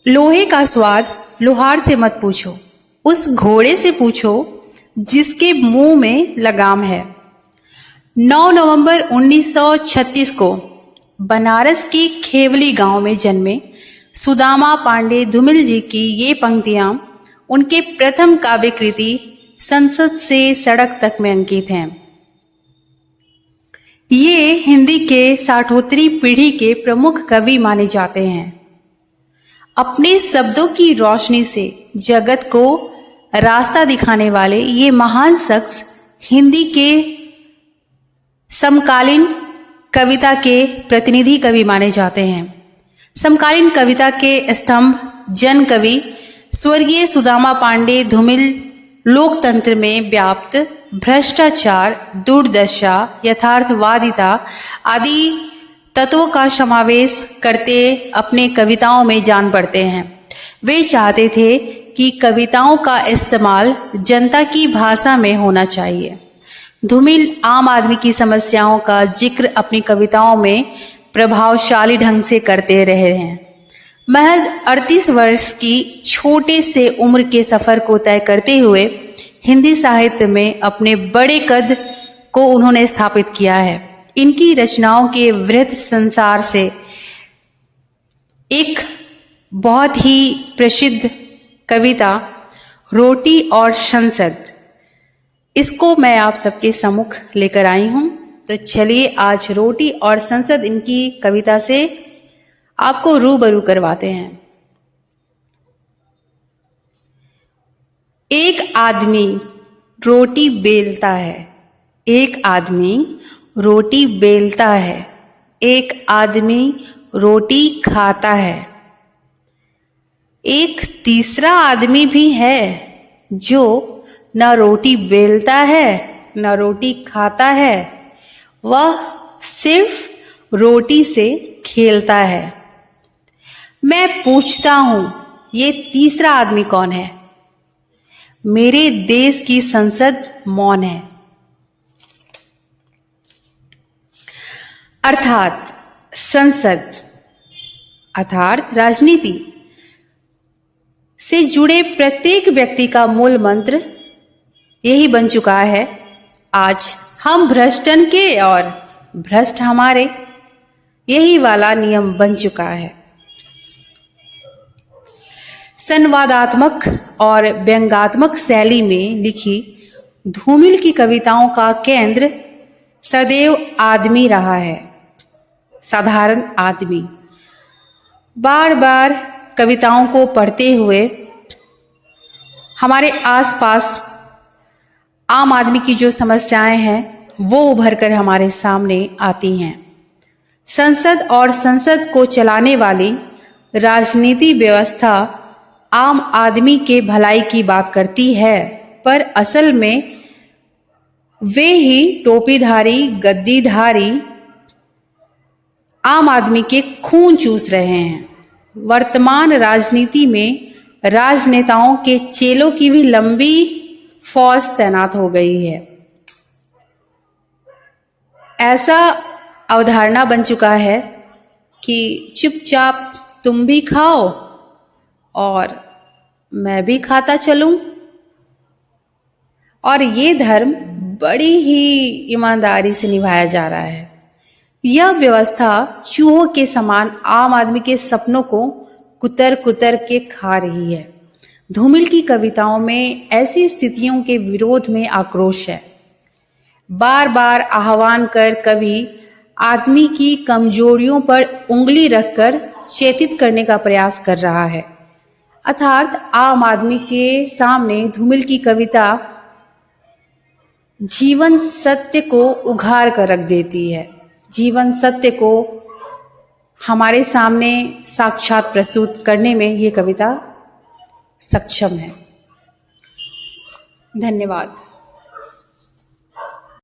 लोहे का स्वाद लोहार से मत पूछो, उस घोड़े से पूछो जिसके मुंह में लगाम है। 9 नवंबर 1936 को बनारस के खेवली गांव में जन्मे सुदामा पांडे धूमिल जी की ये पंक्तियां उनके प्रथम काव्य कृति संसद से सड़क तक में अंकित हैं। ये हिंदी के साठोत्तरी पीढ़ी के प्रमुख कवि माने जाते हैं। अपने शब्दों की रोशनी से जगत को रास्ता दिखाने वाले ये महान शख्स हिंदी के समकालीन कविता के प्रतिनिधि कवि माने जाते हैं। समकालीन कविता के स्तंभ जन कवि स्वर्गीय सुदामा पांडे धूमिल लोकतंत्र में व्याप्त भ्रष्टाचार, दुर्दशा, यथार्थवादिता आदि तत्वों का समावेश करते अपने कविताओं में जान पड़ते हैं। वे चाहते थे कि कविताओं का इस्तेमाल जनता की भाषा में होना चाहिए। धूमिल आम आदमी की समस्याओं का जिक्र अपनी कविताओं में प्रभावशाली ढंग से करते रहे हैं। महज 38 वर्ष की छोटे से उम्र के सफ़र को तय करते हुए हिंदी साहित्य में अपने बड़े कद को उन्होंने स्थापित किया है। इनकी रचनाओं के वृहत संसार से एक बहुत ही प्रसिद्ध कविता रोटी और संसद, इसको मैं आप सबके सम्मुख लेकर आई हूँ। तो चलिए आज रोटी और संसद इनकी कविता से आपको रूबरू करवाते हैं। एक आदमी रोटी बेलता है, एक आदमी रोटी बेलता है, एक आदमी रोटी खाता है। एक तीसरा आदमी भी है जो न रोटी बेलता है न रोटी खाता है, वह सिर्फ रोटी से खेलता है। मैं पूछता हूं ये तीसरा आदमी कौन है? मेरे देश की संसद मौन है। अर्थात संसद अर्थात राजनीति से जुड़े प्रत्येक व्यक्ति का मूल मंत्र यही बन चुका है, आज हम भ्रष्टन के और भ्रष्ट हमारे, यही वाला नियम बन चुका है। संवादात्मक और व्यंग्यात्मक शैली में लिखी धूमिल की कविताओं का केंद्र सदैव आदमी रहा है, साधारण आदमी। बार बार कविताओं को पढ़ते हुए हमारे आसपास आम आदमी की जो समस्याएं हैं वो उभर कर हमारे सामने आती हैं। संसद और संसद को चलाने वाली राजनीति व्यवस्था आम आदमी के भलाई की बात करती है, पर असल में वे ही टोपीधारी गद्दीधारी आम आदमी के खून चूस रहे हैं। वर्तमान राजनीति में राजनेताओं के चेलों की भी लंबी फौज तैनात हो गई है। ऐसा अवधारणा बन चुका है कि चुपचाप तुम भी खाओ और मैं भी खाता चलूं, और ये धर्म बड़ी ही ईमानदारी से निभाया जा रहा है। यह व्यवस्था चूहों के समान आम आदमी के सपनों को कुतर कुतर के खा रही है। धूमिल की कविताओं में ऐसी स्थितियों के विरोध में आक्रोश है। बार बार आह्वान कर कवि आदमी की कमजोरियों पर उंगली रखकर चेतित करने का प्रयास कर रहा है। अर्थात आम आदमी के सामने धूमिल की कविता जीवन सत्य को उघाड़ कर रख देती है। जीवन सत्य को हमारे सामने साक्षात प्रस्तुत करने में ये कविता सक्षम है। धन्यवाद।